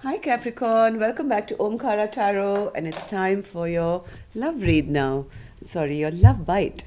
Hi Capricorn, welcome back to Omkara Tarot, and it's time for your love read now. Sorry, your love bite.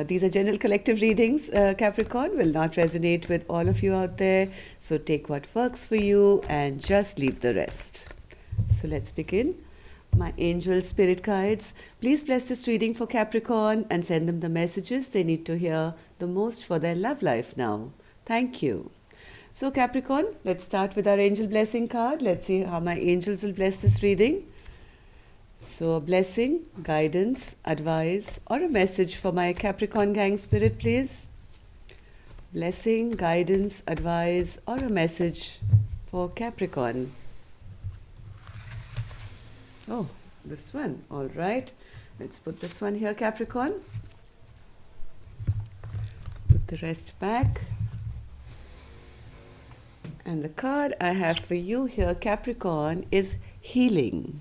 These are general collective readings, Capricorn, will not resonate with all of you out there, so take what works for you and just leave the rest. So let's begin. My angel spirit guides, please bless this reading for Capricorn and send them the messages they need to hear the most for their love life now. Thank you. So Capricorn, let's start with our angel blessing card. Let's see how my angels will bless this reading. So a blessing, guidance, advice, or a message for my Capricorn gang spirit, please. Blessing, guidance, advice, or a message for Capricorn. Oh, this one. All right. Let's put this one here, Capricorn. Put the rest back. And the card I have for you here, Capricorn, is healing.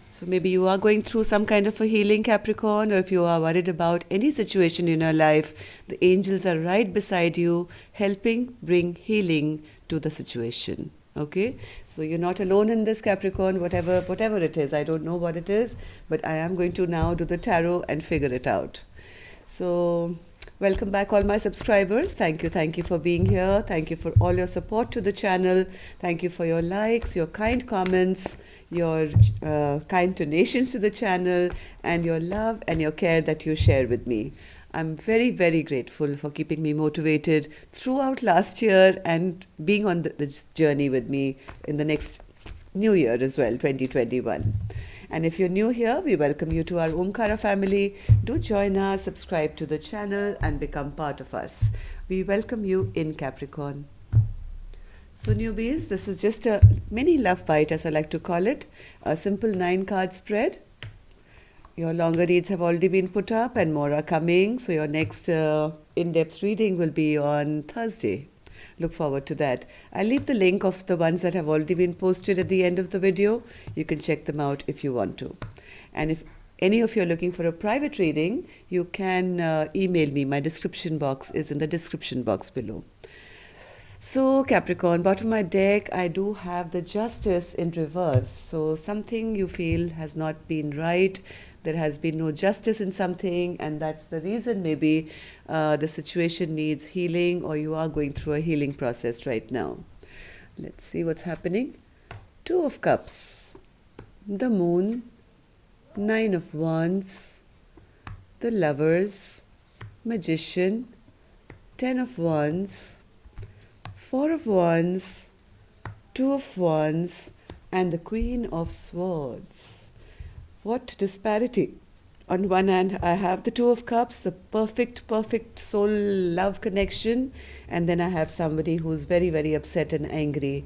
So maybe you are going through some kind of a healing, Capricorn, or if you are worried about any situation in your life, the angels are right beside you, helping bring healing to the situation. Okay, so you're not alone in this, Capricorn, whatever it is. I don't know what it is, but I am going to now do the tarot and figure it out. So welcome back, all my subscribers. Thank you for being here. Thank you for all your support to the channel. Thank you for your likes, your kind comments, your kind donations to the channel, and your love and your care that you share with me. I'm very, very grateful for keeping me motivated throughout last year and being on this journey with me in the next new year as well, 2021. And if you're new here, we welcome you to our Omkara family. Do join us, subscribe to the channel, and become part of us. We welcome you in Capricorn. So newbies, this is just a mini love bite, as I like to call it, a simple 9-card spread. Your longer reads have already been put up and more are coming. So your next in-depth reading will be on Thursday. Look forward to that. I'll leave the link of the ones that have already been posted at the end of the video. You can check them out if you want to. And if any of you are looking for a private reading, you can email me. My description box is in the description box below. So Capricorn, bottom of my deck, I do have the Justice in reverse. So something you feel has not been right. There has been no justice in something, and that's the reason maybe the situation needs healing, or you are going through a healing process right now. Let's see what's happening. 2 of Cups, the Moon, 9 of Wands, the Lovers, Magician, 10 of Wands, 4 of Wands, 2 of Wands, and the Queen of Swords. What disparity. On one hand, I have the 2 of Cups, the perfect soul love connection, and then I have somebody who's very, very upset and angry,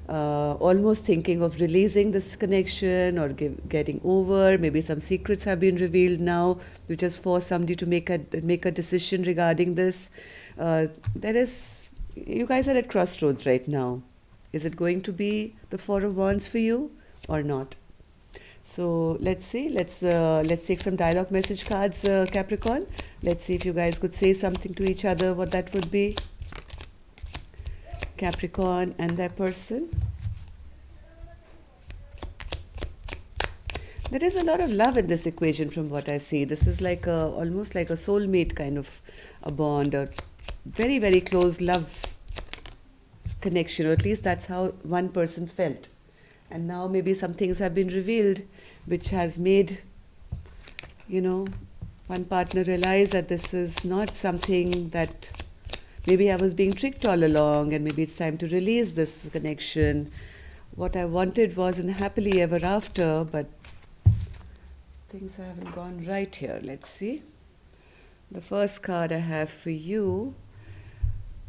almost thinking of releasing this connection or getting over. Maybe some secrets have been revealed now, which has forced somebody to make a decision regarding this. You guys are at crossroads right now. Is it going to be the 4 of Wands for you or not? So let's see. Let's take some dialogue message cards, Capricorn. Let's see if you guys could say something to each other, what that would be. Capricorn and their person. There is a lot of love in this equation from what I see. This is like almost like a soulmate kind of a bond, or very, very close love connection, or at least that's how one person felt. And now maybe some things have been revealed, which has made, one partner realize that this is not something that maybe I was being tricked all along, and maybe it's time to release this connection. What I wanted was an happily ever after, but things haven't gone right here. Let's see. The first card I have for you.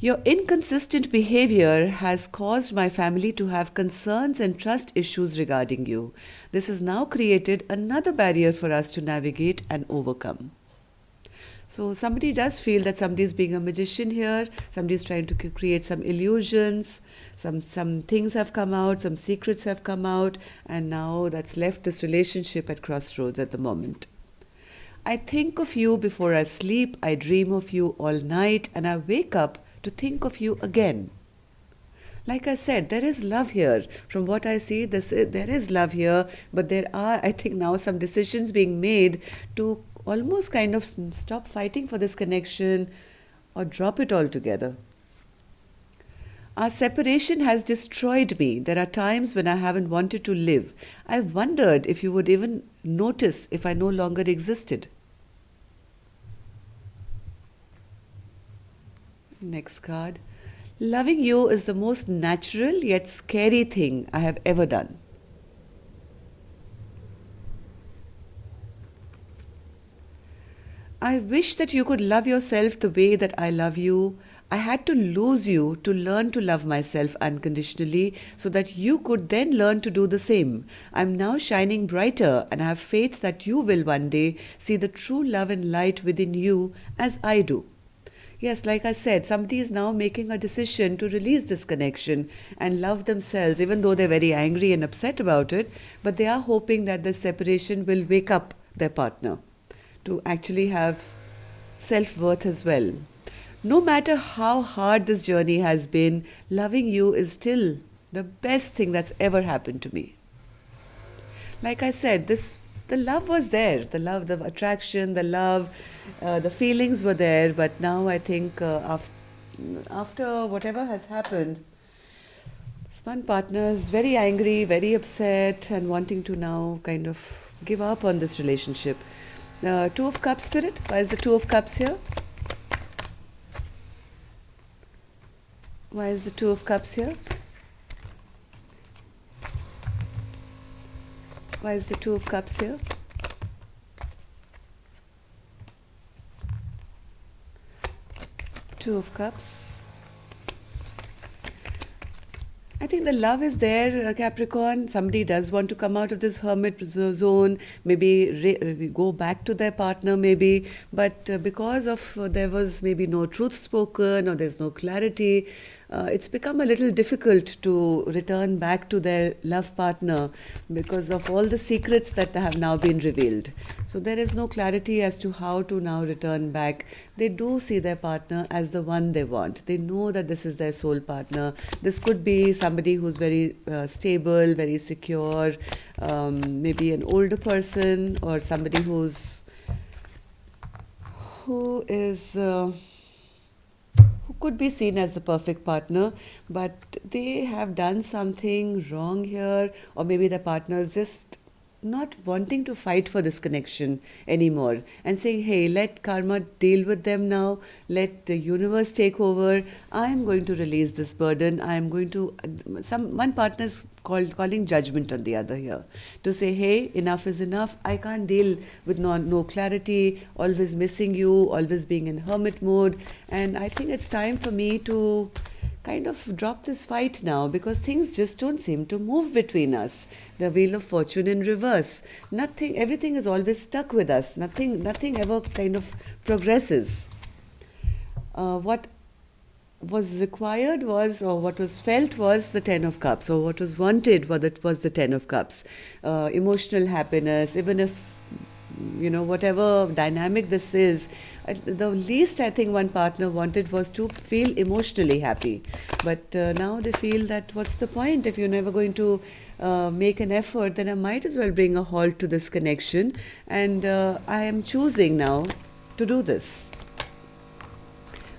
Your inconsistent behavior has caused my family to have concerns and trust issues regarding you. This has now created another barrier for us to navigate and overcome. So somebody does feel that somebody is being a magician here. Somebody is trying to create some illusions. Some things have come out, some secrets have come out, and now that's left this relationship at crossroads at the moment. I think of you before I sleep. I dream of you all night, and I wake up to think of you again. Like I said, there is love here. From what I see, there is love here, but there are, I think, now some decisions being made to almost kind of stop fighting for this connection or drop it altogether. Our separation has destroyed me. There are times when I haven't wanted to live. I've wondered if you would even notice if I no longer existed. Next card. Loving you is the most natural yet scary thing I have ever done. I wish that you could love yourself the way that I love you. I had to lose you to learn to love myself unconditionally so that you could then learn to do the same. I'm now shining brighter and I have faith that you will one day see the true love and light within you as I do. Yes, like I said, somebody is now making a decision to release this connection and love themselves, even though they're very angry and upset about it. But they are hoping that this separation will wake up their partner to actually have self-worth as well. No matter how hard this journey has been, loving you is still the best thing that's ever happened to me. Like I said, the love was there, the love, the attraction, the love, the feelings were there. But now I think after whatever has happened, this one partner is very angry, very upset, and wanting to now kind of give up on this relationship. Two of Cups, Spirit. Why is the Two of Cups here? Why is the Two of Cups here? Why is the Two of Cups here? Two of Cups. I think the love is there, Capricorn. Somebody does want to come out of this hermit zone, maybe go back to their partner, maybe. But because of there was maybe no truth spoken or there's no clarity, it's become a little difficult to return back to their love partner because of all the secrets that have now been revealed. So there is no clarity as to how to now return back. They do see their partner as the one they want. They know that this is their soul partner. This could be somebody who's very stable, very secure, maybe an older person or somebody who is who could be seen as the perfect partner, but they have done something wrong here, or maybe the partner is just not wanting to fight for this connection anymore and saying, hey, let karma deal with them now, let the universe take over. I am going to release this burden. I am going to, one partner is calling judgment on the other here to say, hey, enough is enough. I can't deal with no clarity, always missing you, always being in hermit mode. And I think it's time for me to kind of drop this fight now because things just don't seem to move between us. The Wheel of Fortune in reverse. Everything is always stuck with us. Nothing ever kind of progresses. What was required was, or what was felt was the Ten of Cups, or what was wanted was the Ten of Cups. Emotional happiness, even if, whatever dynamic this is, the least I think one partner wanted was to feel emotionally happy. But now they feel that what's the point if you're never going to make an effort, then I might as well bring a halt to this connection. And I am choosing now to do this.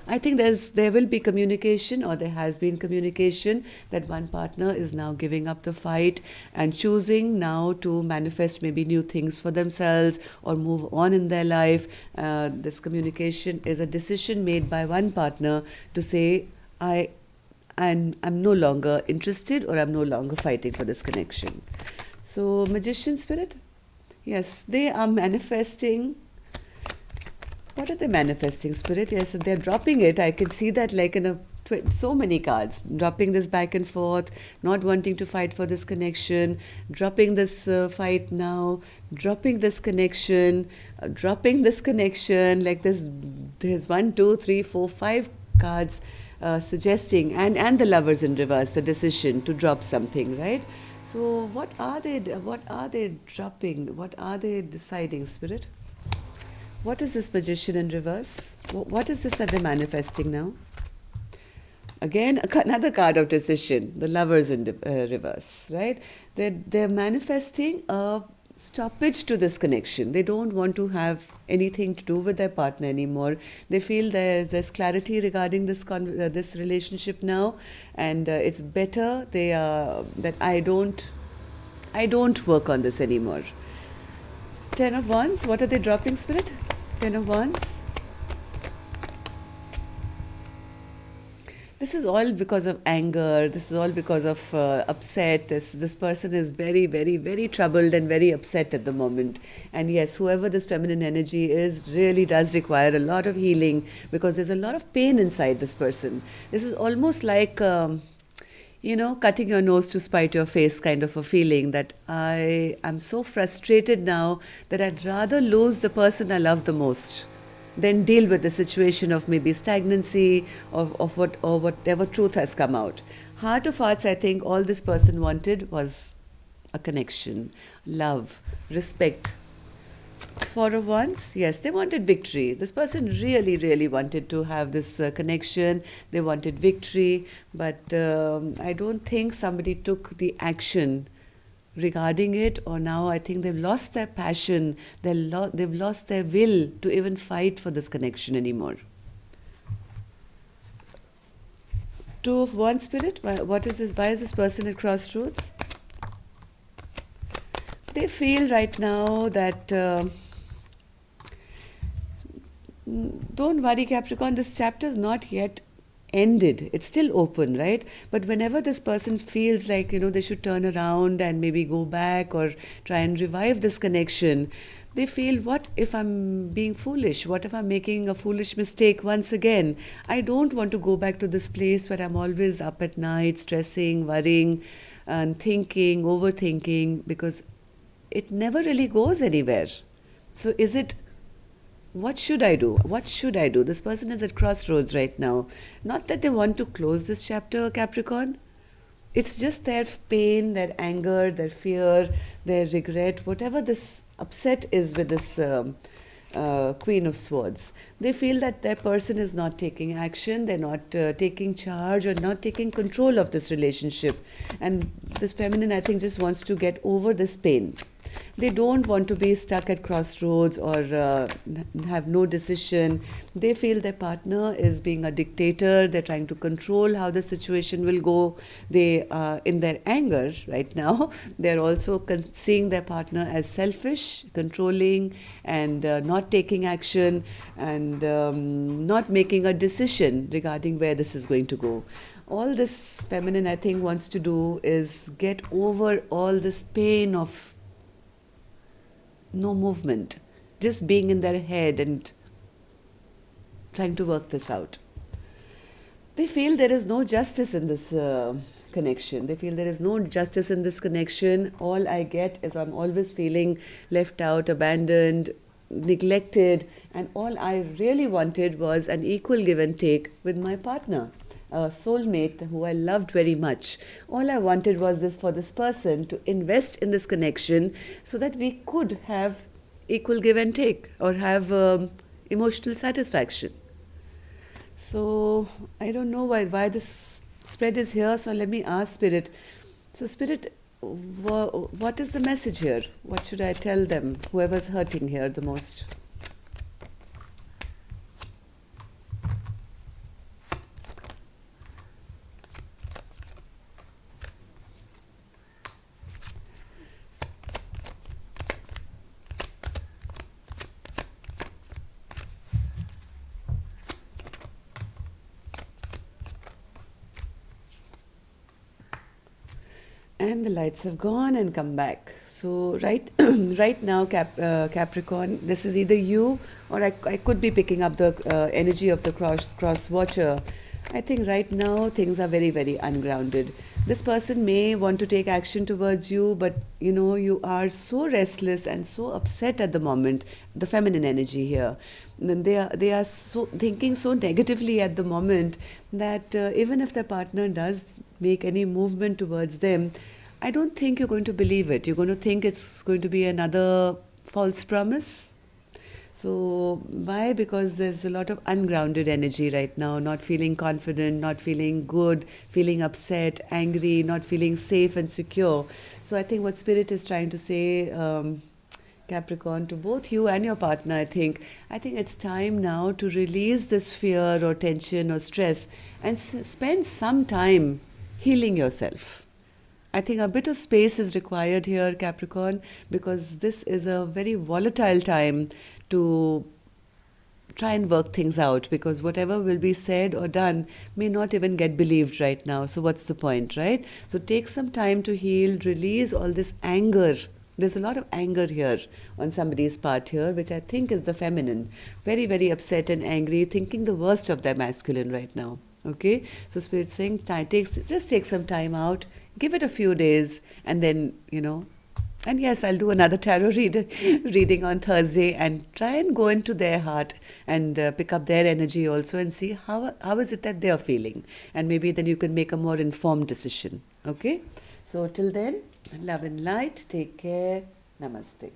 I think there will be communication, or there has been communication, that one partner is now giving up the fight and choosing now to manifest maybe new things for themselves or move on in their life. This communication is a decision made by one partner to say, I'm no longer interested, or I'm no longer fighting for this connection. So, Magician Spirit, yes, they are manifesting. What are they manifesting, Spirit? Yes, they're dropping it. I can see that like in so many cards, dropping this back and forth, not wanting to fight for this connection, dropping this fight now, dropping this connection, like there's 1, 2, 3, 4, 5 cards suggesting, and the Lovers in reverse, the decision to drop something, right? So what are they dropping? What are they deciding, Spirit? What is this Magician in reverse? What is this that they're manifesting now? Again, another card of decision, the lovers in reverse, right? They're manifesting a stoppage to this connection. They don't want to have anything to do with their partner anymore. They feel there's clarity regarding this relationship now, and it's better that I don't work on this anymore. Ten of Wands. What are they dropping, Spirit? Ten of Wands. This is all because of anger. This is all because of upset. This person is very, very, very troubled and very upset at the moment. And yes, whoever this feminine energy is really does require a lot of healing, because there's a lot of pain inside this person. This is almost like cutting your nose to spite your face kind of a feeling, that I am so frustrated now that I'd rather lose the person I love the most then deal with the situation of maybe stagnancy or whatever truth has come out. Heart of hearts, I think all this person wanted was a connection, love, respect. Four of Wands, yes, they wanted victory. This person really, really wanted to have this connection. They wanted victory, but I don't think somebody took the action regarding it, or now I think they've lost their passion, they've lost their will to even fight for this connection anymore. Two of Wands, Spirit. What is this? Why is this person at crossroads? They feel right now that don't worry, Capricorn, this chapter is not yet ended. It's still open, right? But whenever this person feels like, they should turn around and maybe go back or try and revive this connection, they feel, what if I'm being foolish? What if I'm making a foolish mistake once again? I don't want to go back to this place where I'm always up at night, stressing, worrying, and thinking, overthinking, because it never really goes anywhere. So what should I do? What should I do? This person is at crossroads right now. Not that they want to close this chapter, Capricorn. It's just their pain, their anger, their fear, their regret, whatever this upset is with this Queen of Swords. They feel that their person is not taking action, they're not taking charge or not taking control of this relationship. And this feminine, I think, just wants to get over this pain. They don't want to be stuck at crossroads or have no decision. They feel their partner is being a dictator. They're trying to control how the situation will go. They, in their anger right now, they're also seeing their partner as selfish, controlling, and not taking action, and not making a decision regarding where this is going to go. All this feminine, I think, wants to do is get over all this pain of no movement, just being in their head and trying to work this out. They feel there is no justice in this connection. They feel there is no justice in this connection. All I get is I'm always feeling left out, abandoned, neglected, and all I really wanted was an equal give and take with my partner, a soulmate who I loved very much. All I wanted was this for this person to invest in this connection so that we could have equal give and take or have emotional satisfaction. So I don't know why this spread is here. So let me ask Spirit. So Spirit, what is the message here? What should I tell them, whoever's hurting here the most? And the lights have gone and come back. So right now, Capricorn, this is either you or I could be picking up the energy of the cross watcher. I think right now things are very, very ungrounded. This person may want to take action towards you, but you are so restless and so upset at the moment. The feminine energy here, and they are so thinking so negatively at the moment that even if their partner does make any movement towards them, I don't think you're going to believe it. You're going to think it's going to be another false promise. So why? Because there's a lot of ungrounded energy right now, not feeling confident, not feeling good, feeling upset, angry, not feeling safe and secure. So I think what Spirit is trying to say, Capricorn, to both you and your partner, I think it's time now to release this fear or tension or stress and spend some time healing yourself. I think a bit of space is required here, Capricorn, because this is a very volatile time to try and work things out, because whatever will be said or done may not even get believed right now. So, what's the point, right? So, take some time to heal, release all this anger. There's a lot of anger here on somebody's part here, which I think is the feminine. Very, very upset and angry, thinking the worst of their masculine right now. Okay? So, Spirit saying, just take some time out, give it a few days, and then, and yes, I'll do another reading on Thursday and try and go into their heart and pick up their energy also and see how is it that they are feeling. And maybe then you can make a more informed decision. Okay? So till then, love and light. Take care. Namaste.